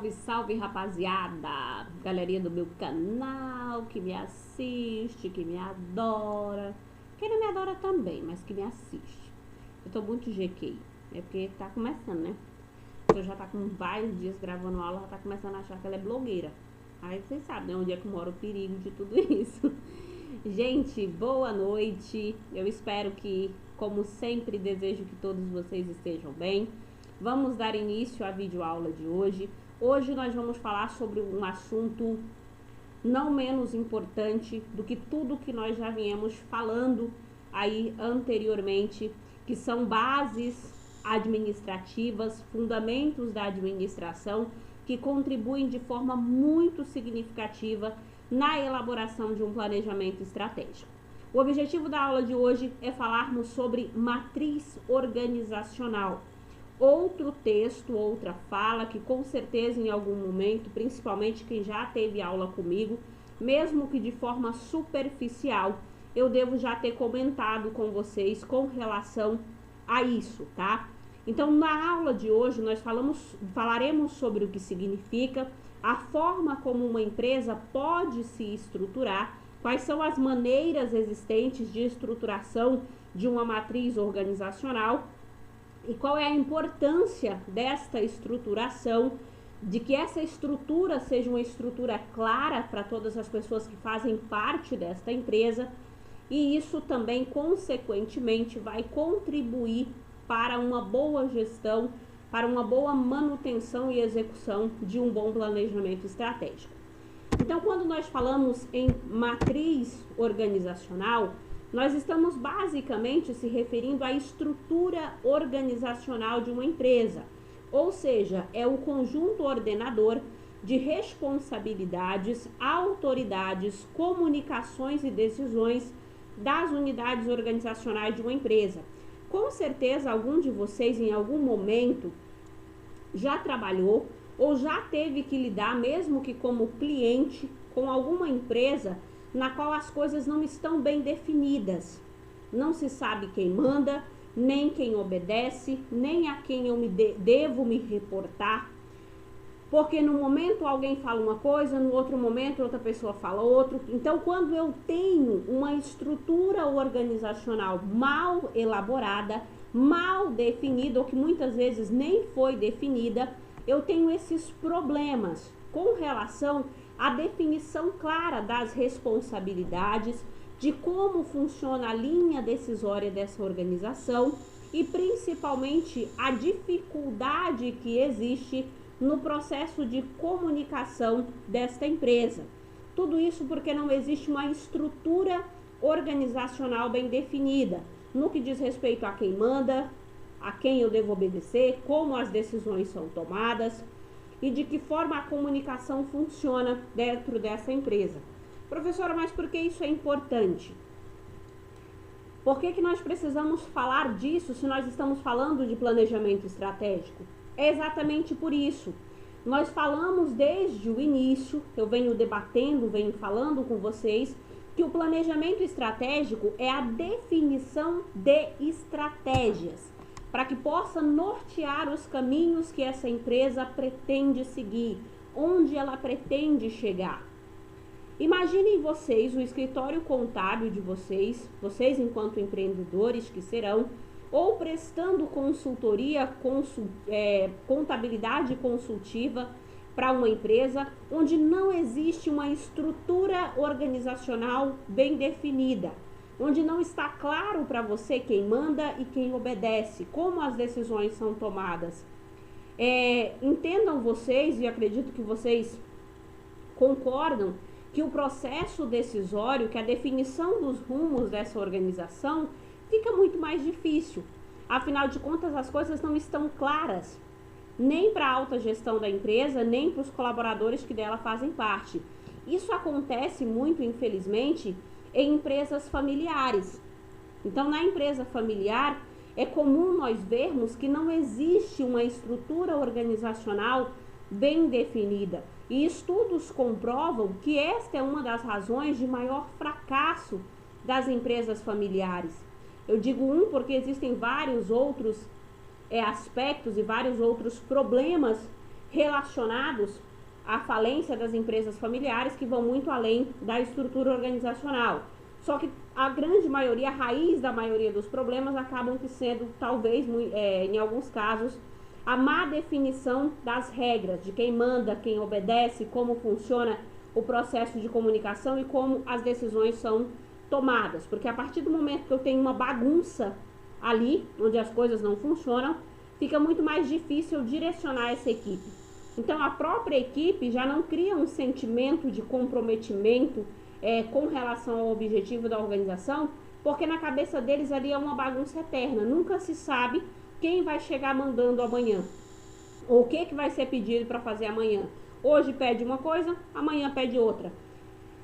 Salve, salve, rapaziada, galerinha do meu canal, que me assiste, que me adora, quem não me adora também, mas que me assiste. Eu tô muito GQ, é porque tá começando, né? Eu já tá com vários dias gravando aula, já tá começando a achar que ela é blogueira. Aí vocês sabem, né, onde é que mora o perigo de tudo isso. Gente, boa noite, eu espero que, como sempre, desejo que todos vocês estejam bem. Vamos dar início à videoaula de hoje. Hoje nós vamos falar sobre um assunto não menos importante do que tudo que nós já viemos falando aí anteriormente, que são bases administrativas, fundamentos da administração, que contribuem de forma muito significativa na elaboração de um planejamento estratégico. O objetivo da aula de hoje é falarmos sobre matriz organizacional. Outro texto, outra fala que com certeza em algum momento, principalmente quem já teve aula comigo, mesmo que de forma superficial, eu devo já ter comentado com vocês com relação a isso, tá? Então, na aula de hoje, nós falaremos sobre o que significa, a forma como uma empresa pode se estruturar, quais são as maneiras existentes de estruturação de uma matriz organizacional, e qual é a importância desta estruturação, de que essa estrutura seja uma estrutura clara para todas as pessoas que fazem parte desta empresa, e isso também, consequentemente, vai contribuir para uma boa gestão, para uma boa manutenção e execução de um bom planejamento estratégico. Então, quando nós falamos em matriz organizacional, nós estamos basicamente se referindo à estrutura organizacional de uma empresa, ou seja, é o conjunto ordenador de responsabilidades, autoridades, comunicações e decisões das unidades organizacionais de uma empresa. Com certeza, algum de vocês em algum momento já trabalhou ou já teve que lidar, mesmo que como cliente, com alguma empresa na qual as coisas não estão bem definidas. Não se sabe quem manda, nem quem obedece, nem a quem eu devo me reportar. Porque no momento alguém fala uma coisa, no outro momento outra pessoa fala outra. Então, quando eu tenho uma estrutura organizacional mal elaborada, mal definida, ou que muitas vezes nem foi definida, eu tenho esses problemas com relação à definição clara das responsabilidades, de como funciona a linha decisória dessa organização e principalmente a dificuldade que existe no processo de comunicação desta empresa. Tudo isso porque não existe uma estrutura organizacional bem definida, no que diz respeito a quem manda, a quem eu devo obedecer, como as decisões são tomadas e de que forma a comunicação funciona dentro dessa empresa. Professora, mas por que isso é importante? Por que nós precisamos falar disso se nós estamos falando de planejamento estratégico? É exatamente por isso. Nós falamos desde o início, eu venho debatendo, venho falando com vocês, que o planejamento estratégico é a definição de estratégias, para que possa nortear os caminhos que essa empresa pretende seguir, onde ela pretende chegar. Imaginem vocês, o escritório contábil de vocês enquanto empreendedores que serão, ou prestando consultoria, contabilidade consultiva para uma empresa onde não existe uma estrutura organizacional bem definida, onde não está claro para você quem manda e quem obedece, como as decisões são tomadas. Entendam vocês, e acredito que vocês concordam, que o processo decisório, que a definição dos rumos dessa organização fica muito mais difícil. Afinal de contas, as coisas não estão claras, nem para a alta gestão da empresa, nem para os colaboradores que dela fazem parte. Isso acontece muito, infelizmente, em empresas familiares. Então, na empresa familiar, é comum nós vermos que não existe uma estrutura organizacional bem definida. E estudos comprovam que esta é uma das razões de maior fracasso das empresas familiares. Eu digo porque existem vários outros aspectos e vários outros problemas relacionados à falência das empresas familiares, que vão muito além da estrutura organizacional. Só que a grande maioria, a raiz da maioria dos problemas acabam que sendo, talvez, em alguns casos, a má definição das regras, de quem manda, quem obedece, como funciona o processo de comunicação e como as decisões são tomadas. Porque a partir do momento que eu tenho uma bagunça ali, onde as coisas não funcionam, fica muito mais difícil direcionar essa equipe. Então, a própria equipe já não cria um sentimento de comprometimento com relação ao objetivo da organização, porque na cabeça deles ali é uma bagunça eterna. Nunca se sabe quem vai chegar mandando amanhã, ou o que vai ser pedido para fazer amanhã. Hoje pede uma coisa, amanhã pede outra.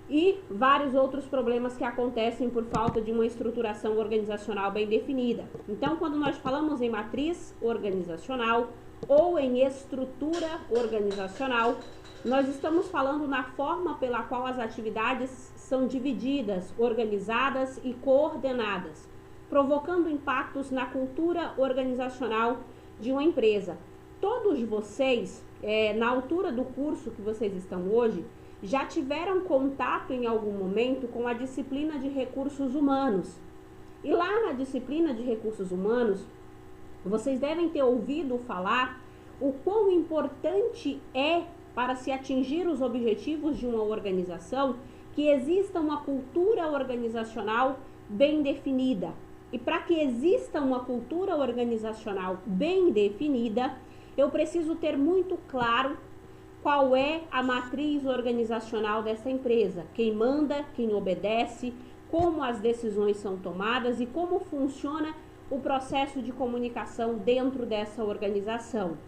E vários outros problemas que acontecem por falta de uma estruturação organizacional bem definida. Então, quando nós falamos em matriz organizacional ou em estrutura organizacional, nós estamos falando na forma pela qual as atividades são divididas, organizadas e coordenadas, provocando impactos na cultura organizacional de uma empresa. Todos vocês, na altura do curso que vocês estão hoje, já tiveram contato em algum momento com a disciplina de recursos humanos. E lá na disciplina de recursos humanos, vocês devem ter ouvido falar o quão importante é para se atingir os objetivos de uma organização que exista uma cultura organizacional bem definida. E para que exista uma cultura organizacional bem definida, eu preciso ter muito claro qual é a matriz organizacional dessa empresa, quem manda, quem obedece, como as decisões são tomadas e como funciona o processo de comunicação dentro dessa organização.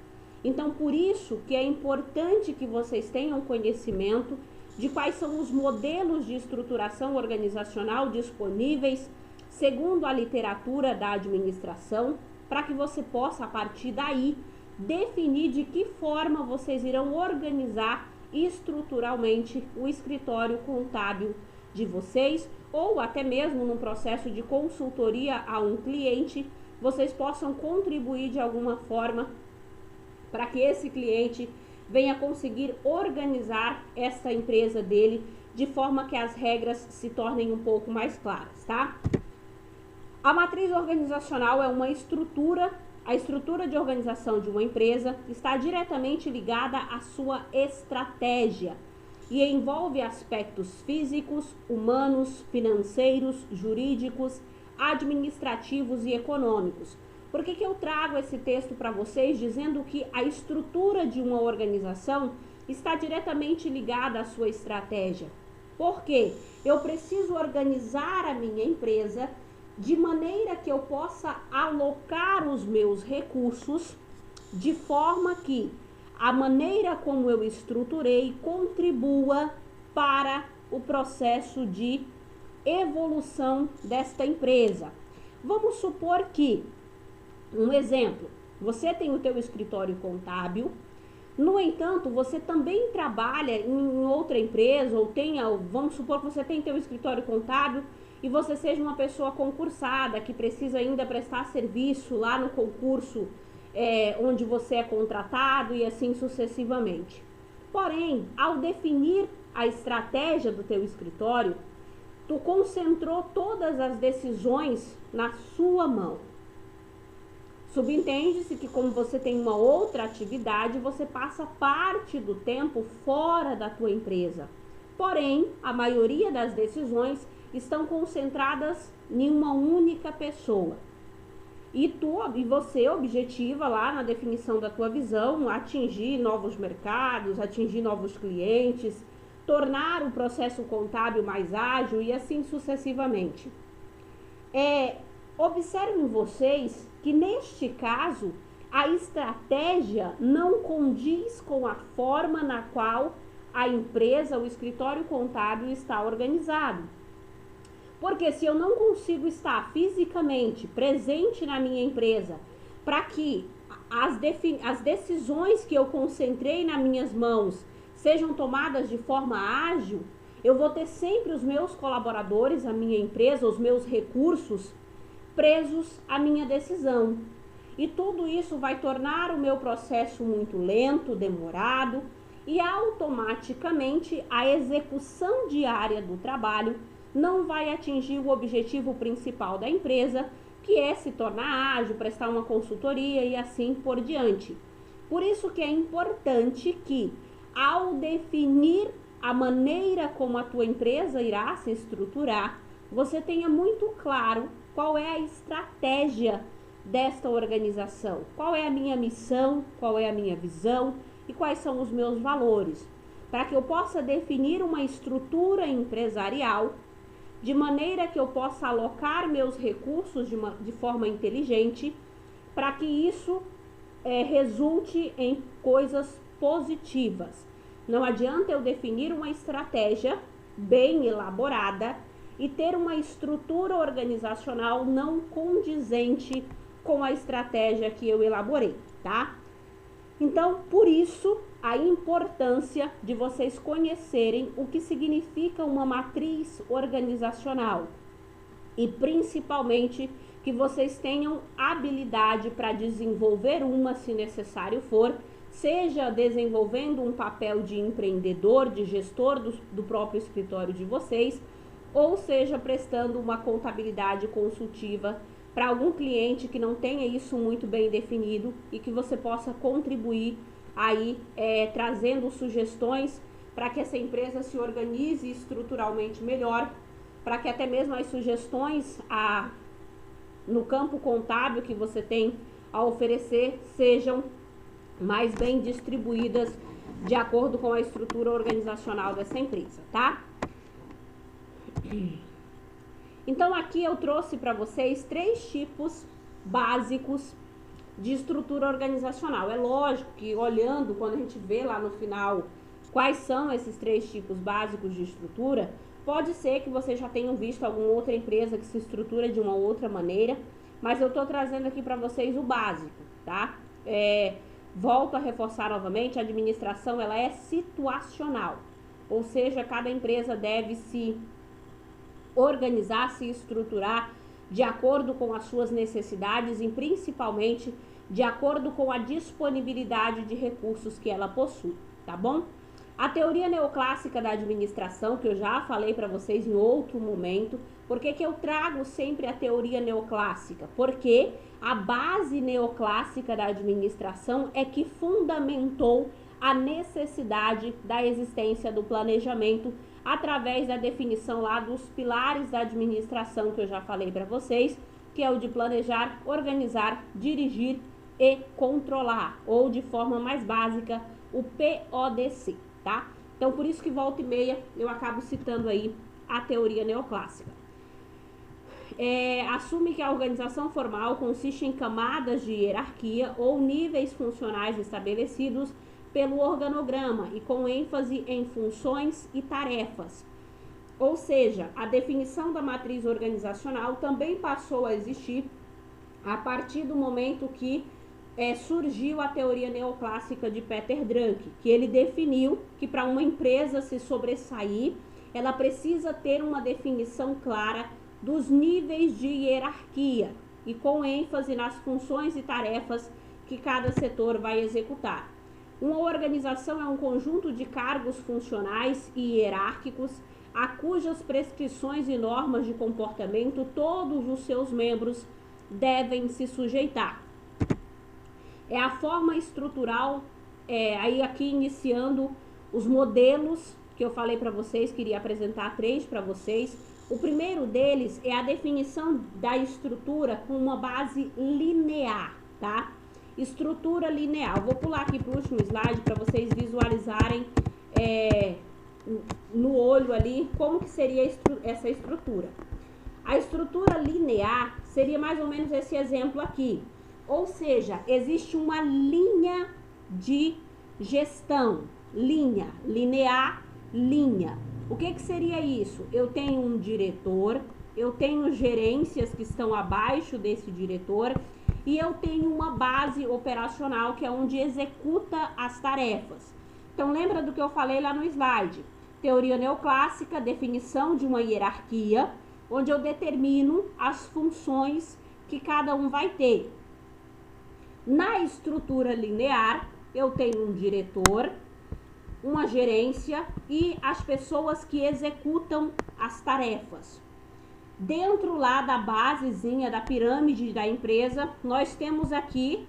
Então, por isso que é importante que vocês tenham conhecimento de quais são os modelos de estruturação organizacional disponíveis segundo a literatura da administração, para que você possa, a partir daí, definir de que forma vocês irão organizar estruturalmente o escritório contábil de vocês, ou até mesmo num processo de consultoria a um cliente, vocês possam contribuir de alguma forma para que esse cliente venha conseguir organizar essa empresa dele de forma que as regras se tornem um pouco mais claras, tá? A matriz organizacional é uma estrutura. A estrutura de organização de uma empresa está diretamente ligada à sua estratégia e envolve aspectos físicos, humanos, financeiros, jurídicos, administrativos e econômicos. Por que eu trago esse texto para vocês dizendo que a estrutura de uma organização está diretamente ligada à sua estratégia? Porque eu preciso organizar a minha empresa de maneira que eu possa alocar os meus recursos de forma que a maneira como eu estruturei contribua para o processo de evolução desta empresa. Vamos supor que, um exemplo, você tem o teu escritório contábil, no entanto, você também trabalha em outra empresa, ou tenha, vamos supor que você tem teu escritório contábil e você seja uma pessoa concursada, que precisa ainda prestar serviço lá no concurso onde você é contratado e assim sucessivamente. Porém, ao definir a estratégia do teu escritório, tu concentrou todas as decisões na sua mão. Subentende-se que como você tem uma outra atividade, você passa parte do tempo fora da tua empresa. Porém, a maioria das decisões estão concentradas em uma única pessoa. E você objetiva lá na definição da tua visão atingir novos mercados, atingir novos clientes, tornar o processo contábil mais ágil e assim sucessivamente. Observem vocês que neste caso a estratégia não condiz com a forma na qual a empresa, o escritório contábil está organizado. Porque se eu não consigo estar fisicamente presente na minha empresa para que as decisões que eu concentrei nas minhas mãos sejam tomadas de forma ágil, eu vou ter sempre os meus colaboradores, a minha empresa, os meus recursos presos à minha decisão. e tudo isso vai tornar o meu processo muito lento, demorado, e automaticamente a execução diária do trabalho não vai atingir o objetivo principal da empresa, que é se tornar ágil, prestar uma consultoria e assim por diante. Por isso que é importante que, ao definir a maneira como a tua empresa irá se estruturar, você tenha muito claro qual é a estratégia desta organização, qual é a minha missão, qual é a minha visão e quais são os meus valores, para que eu possa definir uma estrutura empresarial de maneira que eu possa alocar meus recursos de forma inteligente, para que isso resulte em coisas positivas. Não adianta eu definir uma estratégia bem elaborada e ter uma estrutura organizacional não condizente com a estratégia que eu elaborei, tá? Então, por isso, a importância de vocês conhecerem o que significa uma matriz organizacional e principalmente que vocês tenham habilidade para desenvolver uma, se necessário for, seja desenvolvendo um papel de empreendedor, de gestor do próprio escritório de vocês, ou seja prestando uma contabilidade consultiva para algum cliente que não tenha isso muito bem definido e que você possa contribuir aí trazendo sugestões para que essa empresa se organize estruturalmente melhor, para que até mesmo as sugestões no campo contábil que você tem a oferecer sejam mais bem distribuídas de acordo com a estrutura organizacional dessa empresa, tá? Então aqui eu trouxe para vocês 3 tipos básicos de estrutura organizacional. É lógico que olhando, quando a gente vê lá no final quais são esses 3 tipos básicos de estrutura, pode ser que vocês já tenham visto alguma outra empresa que se estrutura de uma outra maneira, mas eu estou trazendo aqui para vocês o básico, tá? Volto a reforçar novamente, a administração ela é situacional, ou seja, cada empresa deve se organizar, se estruturar de acordo com as suas necessidades e principalmente de acordo com a disponibilidade de recursos que ela possui, tá bom? A teoria neoclássica da administração, que eu já falei para vocês em outro momento, por que eu trago sempre a teoria neoclássica? Porque a base neoclássica da administração é que fundamentou a necessidade da existência do planejamento através da definição lá dos pilares da administração que eu já falei para vocês, que é o de planejar, organizar, dirigir e controlar, ou de forma mais básica, o PODC, tá? Então, por isso que volta e meia eu acabo citando aí a teoria neoclássica. Assume que a organização formal consiste em camadas de hierarquia ou níveis funcionais estabelecidos pelo organograma e com ênfase em funções e tarefas. Ou seja, a definição da matriz organizacional também passou a existir a partir do momento que surgiu a teoria neoclássica de Peter Drucker, que ele definiu que para uma empresa se sobressair, ela precisa ter uma definição clara dos níveis de hierarquia e com ênfase nas funções e tarefas que cada setor vai executar. Uma organização é um conjunto de cargos funcionais e hierárquicos a cujas prescrições e normas de comportamento todos os seus membros devem se sujeitar. É a forma estrutural, aí aqui iniciando os modelos que eu falei para vocês, queria apresentar 3 para vocês. O primeiro deles é a definição da estrutura com uma base linear, tá? Estrutura linear. Eu vou pular aqui para o último slide para vocês visualizarem no olho ali como que seria essa estrutura. A estrutura linear seria mais ou menos esse exemplo aqui. Ou seja, existe uma linha de gestão. Linha, linear, linha. O que seria isso? Eu tenho um diretor, eu tenho gerências que estão abaixo desse diretor e eu tenho uma base operacional que é onde executa as tarefas. Então, lembra do que eu falei lá no slide? Teoria neoclássica, definição de uma hierarquia, onde eu determino as funções que cada um vai ter. Na estrutura linear, eu tenho um diretor, uma gerência e as pessoas que executam as tarefas. Dentro lá da basezinha da pirâmide da empresa, nós temos aqui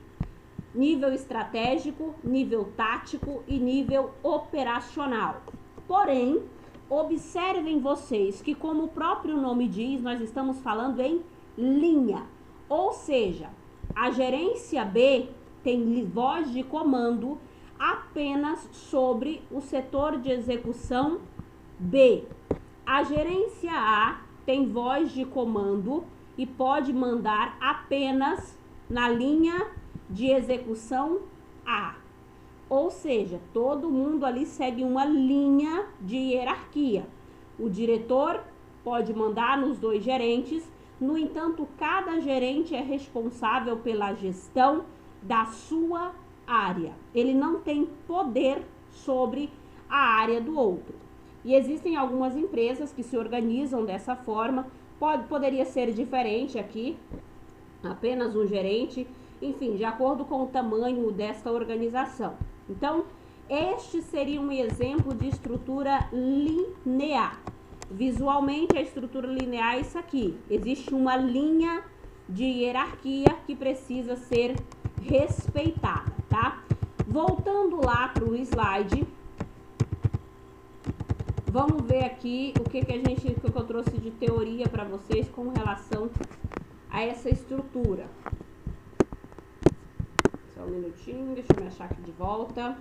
nível estratégico, nível tático e nível operacional. Porém, observem vocês que, como o próprio nome diz, nós estamos falando em linha. Ou seja, a gerência B tem voz de comando apenas sobre o setor de execução B. A gerência A tem voz de comando e pode mandar apenas na linha de execução A. Ou seja, todo mundo ali segue uma linha de hierarquia. O diretor pode mandar nos 2 gerentes, no entanto, cada gerente é responsável pela gestão da sua área. Ele não tem poder sobre a área do outro. E existem algumas empresas que se organizam dessa forma. Poderia ser diferente aqui, apenas um gerente, enfim, de acordo com o tamanho desta organização. Então, este seria um exemplo de estrutura linear. Visualmente, a estrutura linear é isso aqui. Existe uma linha de hierarquia que precisa ser respeitada, tá? Voltando lá para o slide, vamos ver aqui o que eu trouxe de teoria para vocês com relação a essa estrutura. Só um minutinho, deixa eu me achar aqui de volta.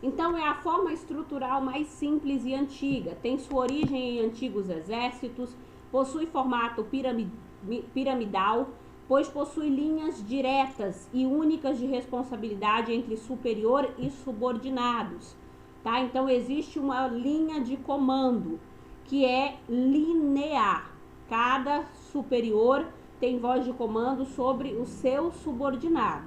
Então, é a forma estrutural mais simples e antiga. Tem sua origem em antigos exércitos, possui formato piramidal, pois possui linhas diretas e únicas de responsabilidade entre superior e subordinados. Tá? Então, existe uma linha de comando que é linear. Cada superior tem voz de comando sobre o seu subordinado.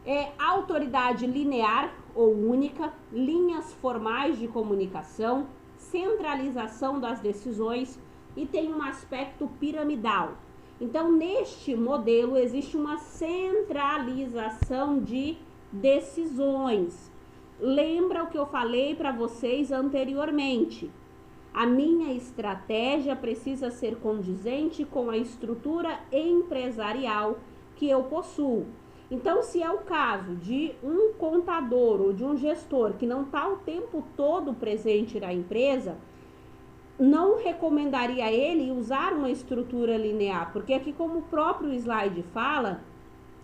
É autoridade linear ou única, linhas formais de comunicação, centralização das decisões e tem um aspecto piramidal. Então, neste modelo existe uma centralização de decisões. Lembra o que eu falei para vocês anteriormente? A minha estratégia precisa ser condizente com a estrutura empresarial que eu possuo. Então, se é o caso de um contador ou de um gestor que não está o tempo todo presente na empresa, não recomendaria a ele usar uma estrutura linear, porque aqui, como o próprio slide fala,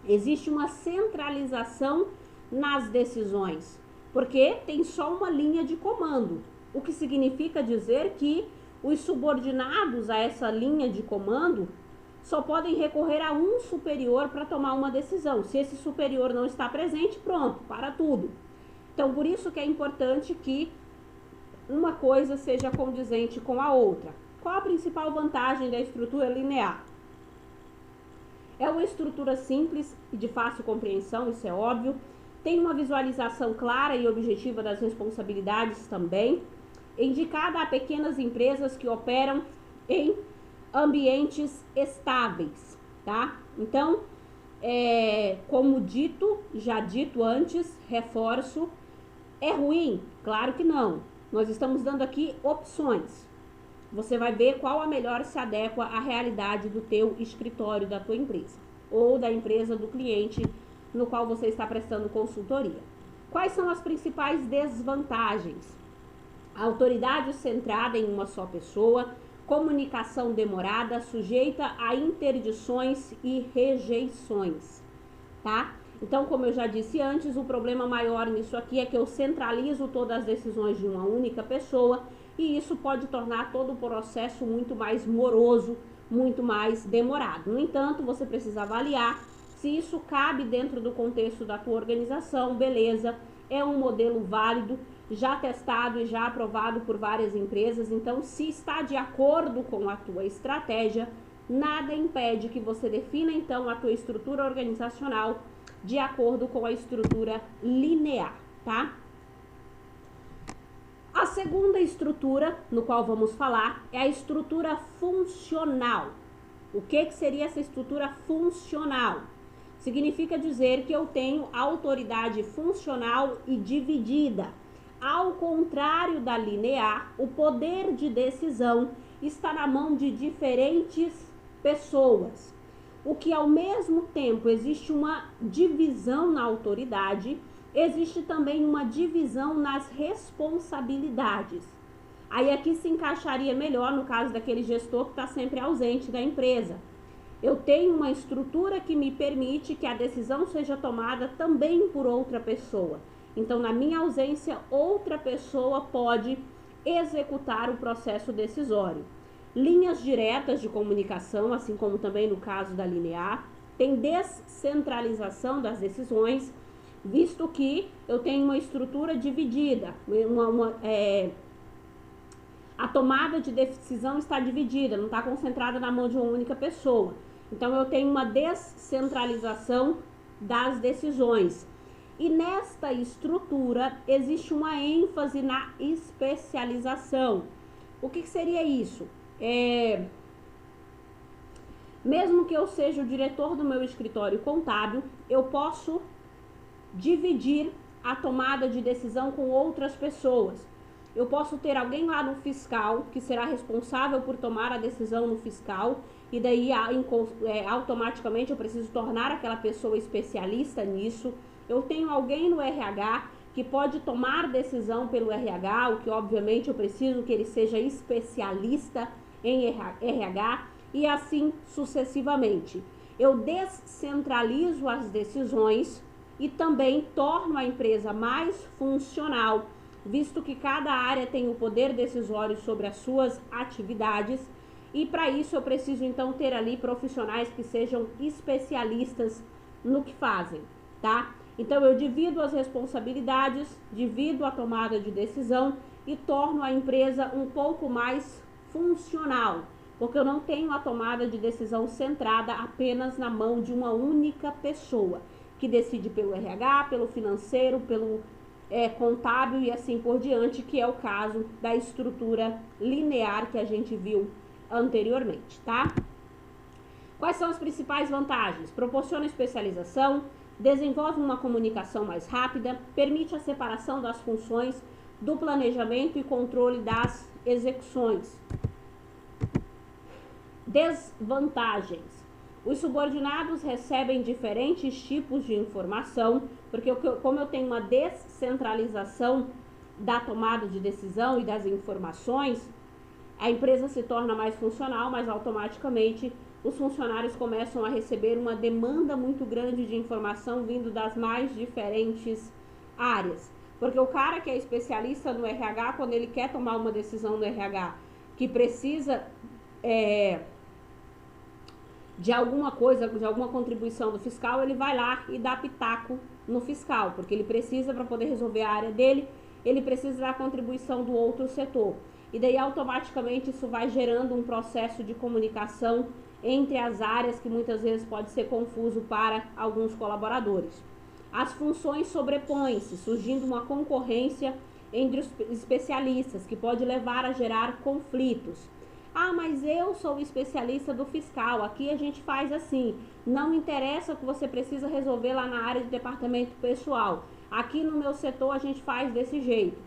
existe uma centralização nas decisões, porque tem só uma linha de comando, o que significa dizer que os subordinados a essa linha de comando só podem recorrer a um superior para tomar uma decisão. Se esse superior não está presente, pronto, para tudo. Então, por isso que é importante que uma coisa seja condizente com a outra. Qual a principal vantagem da estrutura linear? É uma estrutura simples e de fácil compreensão, isso é óbvio. Tem uma visualização clara e objetiva das responsabilidades também, indicada a pequenas empresas que operam em ambientes estáveis, tá? Então, como já dito antes, reforço, é ruim? Claro que não. Nós estamos dando aqui opções. Você vai ver qual a melhor se adequa à realidade do teu escritório, da tua empresa, ou da empresa do cliente no qual você está prestando consultoria. Quais são as principais desvantagens? A autoridade centrada em uma só pessoa, comunicação demorada, sujeita a interdições e rejeições, tá? Então, como eu já disse antes, o problema maior nisso aqui é que eu centralizo todas as decisões de uma única pessoa e isso pode tornar todo o processo muito mais moroso, muito mais demorado. No entanto, você precisa avaliar se isso cabe dentro do contexto da tua organização, beleza, é um modelo válido, já testado e já aprovado por várias empresas, então se está de acordo com a tua estratégia, nada impede que você defina então a tua estrutura organizacional de acordo com a estrutura linear, tá? A segunda estrutura no qual vamos falar é a estrutura funcional. O que seria essa estrutura funcional? Significa dizer que eu tenho autoridade funcional e dividida. Ao contrário da linear, o poder de decisão está na mão de diferentes pessoas. O que ao mesmo tempo existe uma divisão na autoridade, existe também uma divisão nas responsabilidades. Aí aqui se encaixaria melhor no caso daquele gestor que está sempre ausente da empresa. Eu tenho uma estrutura que me permite que a decisão seja tomada também por outra pessoa. Então, na minha ausência, outra pessoa pode executar o processo decisório. Linhas diretas de comunicação, assim como também no caso da linear, tem descentralização das decisões, visto que eu tenho uma estrutura dividida, a tomada de decisão está dividida, não está concentrada na mão de uma única pessoa. Então, eu tenho uma descentralização das decisões. E nesta estrutura, existe uma ênfase na especialização. O que seria isso? Mesmo que eu seja o diretor do meu escritório contábil, eu posso dividir a tomada de decisão com outras pessoas. Eu posso ter alguém lá no fiscal que será responsável por tomar a decisão no fiscal, e daí automaticamente eu preciso tornar aquela pessoa especialista nisso. Eu tenho alguém no RH que pode tomar decisão pelo RH, o que obviamente eu preciso que ele seja especialista em RH, e assim sucessivamente. Eu descentralizo as decisões e também torno a empresa mais funcional, visto que cada área tem o poder decisório sobre as suas atividades, e para isso eu preciso então ter ali profissionais que sejam especialistas no que fazem, tá? Então eu divido as responsabilidades, divido a tomada de decisão e torno a empresa um pouco mais funcional, porque eu não tenho a tomada de decisão centrada apenas na mão de uma única pessoa, que decide pelo RH, pelo financeiro, pelo contábil e assim por diante, que é o caso da estrutura linear que a gente viu anteriormente, tá? Quais são as principais vantagens? Proporciona especialização, desenvolve uma comunicação mais rápida, permite a separação das funções do planejamento e controle das execuções. Desvantagens. Os subordinados recebem diferentes tipos de informação, porque como eu tenho uma descentralização da tomada de decisão e das informações, a empresa se torna mais funcional, mas automaticamente os funcionários começam a receber uma demanda muito grande de informação vindo das mais diferentes áreas. Porque o cara que é especialista no RH, quando ele quer tomar uma decisão no RH que precisa de alguma coisa, de alguma contribuição do fiscal, ele vai lá e dá pitaco no fiscal, porque ele precisa, para poder resolver a área dele, ele precisa da contribuição do outro setor. E daí automaticamente isso vai gerando um processo de comunicação entre as áreas que muitas vezes pode ser confuso para alguns colaboradores. As funções sobrepõem-se, surgindo uma concorrência entre os especialistas, que pode levar a gerar conflitos. Ah, mas eu sou especialista do fiscal, aqui a gente faz assim. Não interessa o que você precisa resolver lá na área de departamento pessoal. Aqui no meu setor a gente faz desse jeito.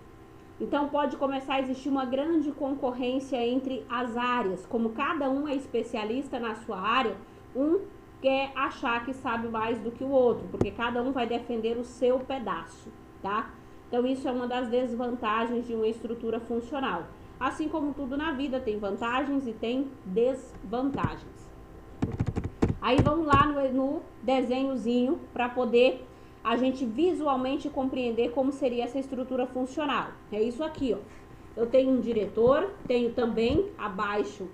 Então pode começar a existir uma grande concorrência entre as áreas. Como cada um é especialista na sua área, um quer achar que sabe mais do que o outro, porque cada um vai defender o seu pedaço, tá? Então isso é uma das desvantagens de uma estrutura funcional. Assim como tudo na vida, tem vantagens e tem desvantagens. Aí vamos lá no desenhozinho para poder a gente visualmente compreender como seria essa estrutura funcional. É isso aqui, ó. Eu tenho um diretor, tenho também abaixo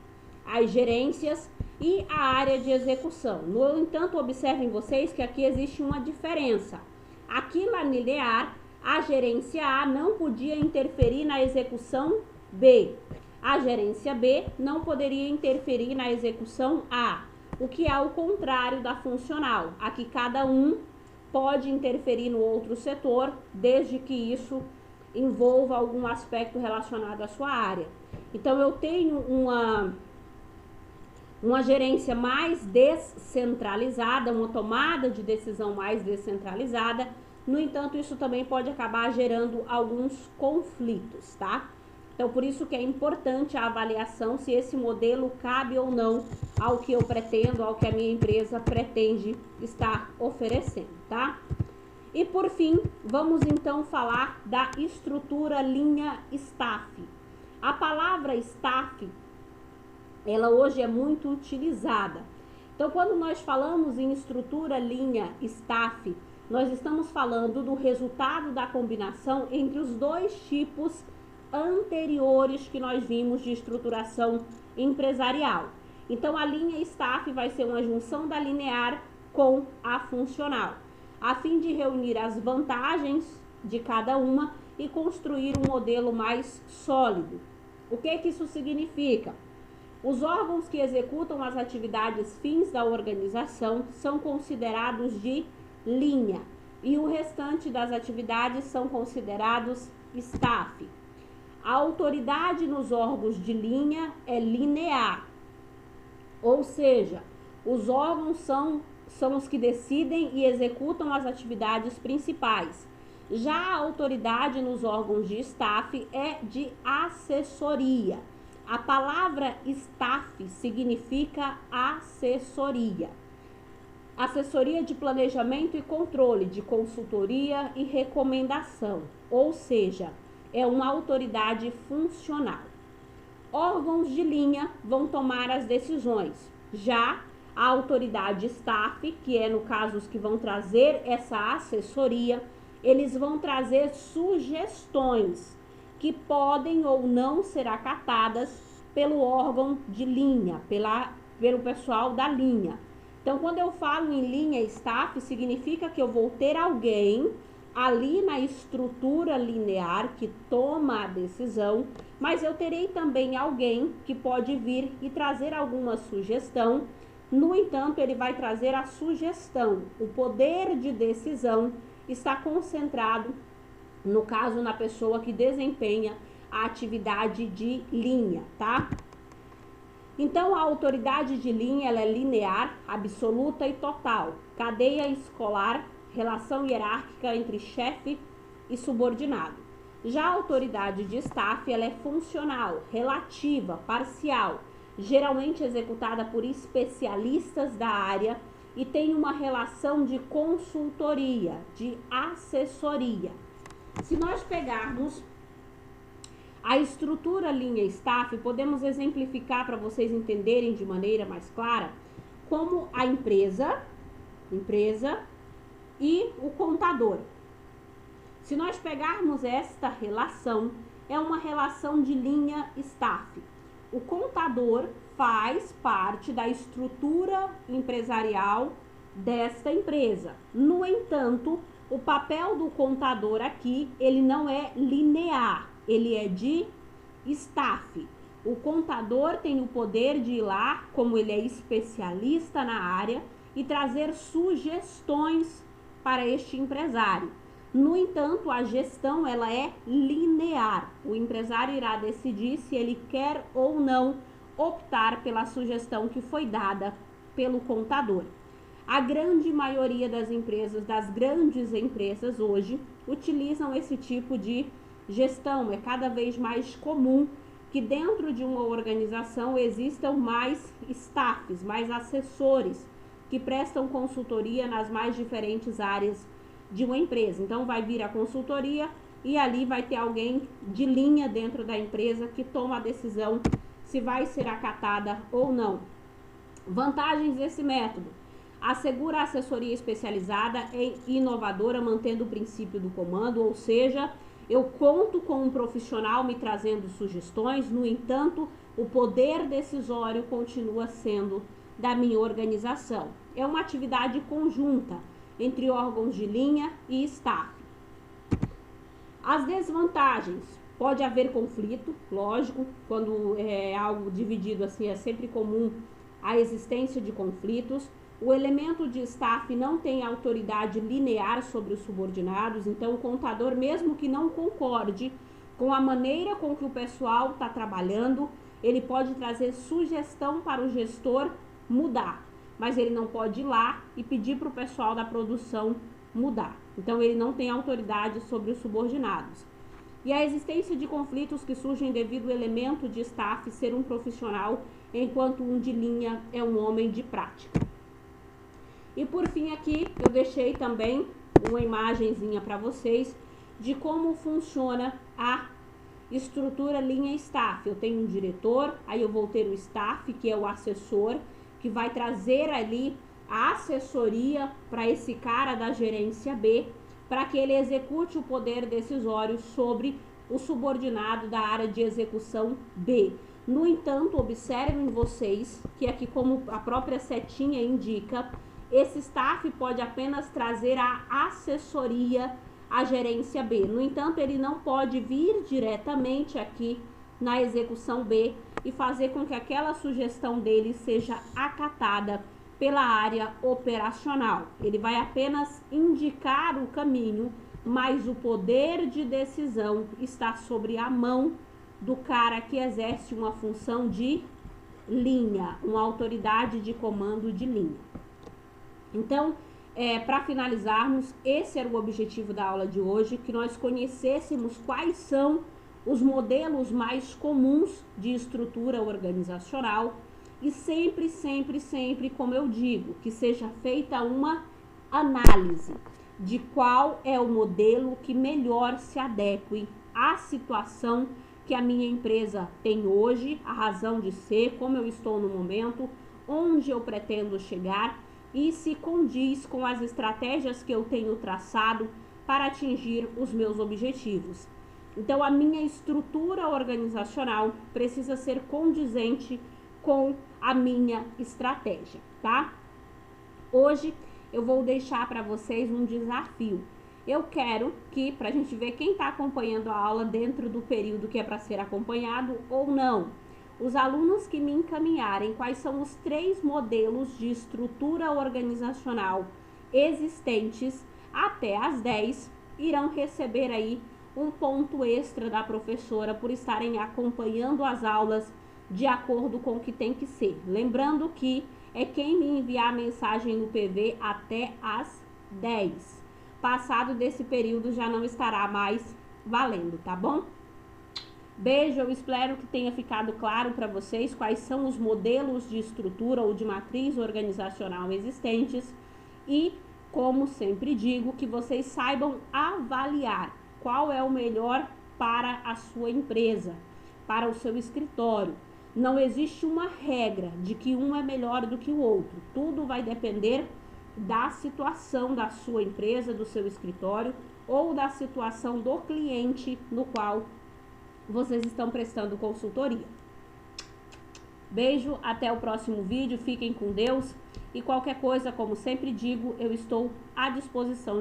as gerências e a área de execução. No entanto, observem vocês que aqui existe uma diferença. Aqui na linear, a gerência A não podia interferir na execução B. A gerência B não poderia interferir na execução A, o que é o contrário da funcional. Aqui cada um pode interferir no outro setor, desde que isso envolva algum aspecto relacionado à sua área. Então eu tenho uma gerência mais descentralizada, uma tomada de decisão mais descentralizada. No entanto, isso também pode acabar gerando alguns conflitos, tá? Então, por isso que é importante a avaliação se esse modelo cabe ou não ao que eu pretendo, ao que a minha empresa pretende estar oferecendo, tá? E por fim, vamos então falar da estrutura linha staff. A palavra staff, ela hoje é muito utilizada. Então, quando nós falamos em estrutura linha staff, nós estamos falando do resultado da combinação entre os dois tipos anteriores que nós vimos de estruturação empresarial. Então, a linha staff vai ser uma junção da linear com a funcional, a fim de reunir as vantagens de cada uma e construir um modelo mais sólido. O que isso significa? Os órgãos que executam as atividades fins da organização são considerados de linha e o restante das atividades são considerados staff. A autoridade nos órgãos de linha é linear, ou seja, os órgãos são os que decidem e executam as atividades principais. Já a autoridade nos órgãos de staff é de assessoria. A palavra staff significa assessoria. Assessoria de planejamento e controle, de consultoria e recomendação, ou seja, é uma autoridade funcional. Órgãos de linha vão tomar as decisões. Já a autoridade staff, que é no caso os que vão trazer essa assessoria, eles vão trazer sugestões que podem ou não ser acatadas pelo órgão de linha, pelo pessoal da linha. Então, quando eu falo em linha staff, significa que eu vou ter alguém ali na estrutura linear que toma a decisão, mas eu terei também alguém que pode vir e trazer alguma sugestão. No entanto, ele vai trazer a sugestão. O poder de decisão está concentrado, no caso, na pessoa que desempenha a atividade de linha, tá? Então, a autoridade de linha, ela é linear, absoluta e total. Cadeia escolar, relação hierárquica entre chefe e subordinado. Já a autoridade de staff, ela é funcional, relativa, parcial, geralmente executada por especialistas da área e tem uma relação de consultoria, de assessoria. Se nós pegarmos a estrutura linha staff, podemos exemplificar para vocês entenderem de maneira mais clara como a empresa e o contador. Se nós pegarmos esta relação, é uma relação de linha staff. O contador faz parte da estrutura empresarial desta empresa. No entanto, o papel do contador aqui, ele não é linear, ele é de staff. O contador tem o poder de ir lá, como ele é especialista na área, e trazer sugestões para este empresário. No entanto, a gestão, ela é linear. O empresário irá decidir se ele quer ou não optar pela sugestão que foi dada pelo contador. A grande maioria das empresas, das grandes empresas hoje, utilizam esse tipo de gestão. É cada vez mais comum que dentro de uma organização existam mais staffs, mais assessores que prestam consultoria nas mais diferentes áreas de uma empresa. Então, vai vir a consultoria e ali vai ter alguém de linha dentro da empresa que toma a decisão se vai ser acatada ou não. Vantagens desse método: assegura a assessoria especializada e inovadora, mantendo o princípio do comando, ou seja, eu conto com um profissional me trazendo sugestões, no entanto, o poder decisório continua sendo da minha organização. É uma atividade conjunta entre órgãos de linha e staff. As desvantagens: pode haver conflito, lógico, quando é algo dividido assim, é sempre comum a existência de conflitos. O elemento de staff não tem autoridade linear sobre os subordinados, então o contador, mesmo que não concorde com a maneira com que o pessoal está trabalhando, ele pode trazer sugestão para o gestor mudar, mas ele não pode ir lá e pedir para o pessoal da produção mudar. Então, ele não tem autoridade sobre os subordinados. E a existência de conflitos que surgem devido ao elemento de staff ser um profissional, enquanto um de linha é um homem de prática. E por fim aqui, eu deixei também uma imagenzinha para vocês de como funciona a estrutura linha staff. Eu tenho um diretor, aí eu vou ter o staff, que é o assessor, que vai trazer ali a assessoria para esse cara da gerência B, para que ele execute o poder decisório sobre o subordinado da área de execução B. No entanto, observem vocês que aqui, como a própria setinha indica, esse staff pode apenas trazer a assessoria à gerência B. No entanto, ele não pode vir diretamente aqui na execução B e fazer com que aquela sugestão dele seja acatada pela área operacional. Ele vai apenas indicar o caminho, mas o poder de decisão está sobre a mão do cara que exerce uma função de linha, uma autoridade de comando de linha. Então, para finalizarmos, esse era o objetivo da aula de hoje, que nós conhecêssemos quais são os modelos mais comuns de estrutura organizacional e sempre, como eu digo, que seja feita uma análise de qual é o modelo que melhor se adeque à situação que a minha empresa tem hoje, a razão de ser, como eu estou no momento, onde eu pretendo chegar e se condiz com as estratégias que eu tenho traçado para atingir os meus objetivos. Então, a minha estrutura organizacional precisa ser condizente com a minha estratégia, tá? Hoje eu vou deixar para vocês um desafio. Eu quero que, para a gente ver quem está acompanhando a aula dentro do período que é para ser acompanhado ou não, os alunos que me encaminharem quais são os 3 modelos de estrutura organizacional existentes até às 10 irão receber aí um ponto extra da professora por estarem acompanhando as aulas de acordo com o que tem que ser. Lembrando que é quem me enviar a mensagem no PV até às 10. Passado desse período já não estará mais valendo, tá bom? Beijo, eu espero que tenha ficado claro para vocês quais são os modelos de estrutura ou de matriz organizacional existentes e, como sempre digo, que vocês saibam avaliar qual é o melhor para a sua empresa, para o seu escritório. Não existe uma regra de que um é melhor do que o outro. Tudo vai depender da situação da sua empresa, do seu escritório ou da situação do cliente no qual vocês estão prestando consultoria. Beijo, até o próximo vídeo, fiquem com Deus e qualquer coisa, como sempre digo, eu estou à disposição de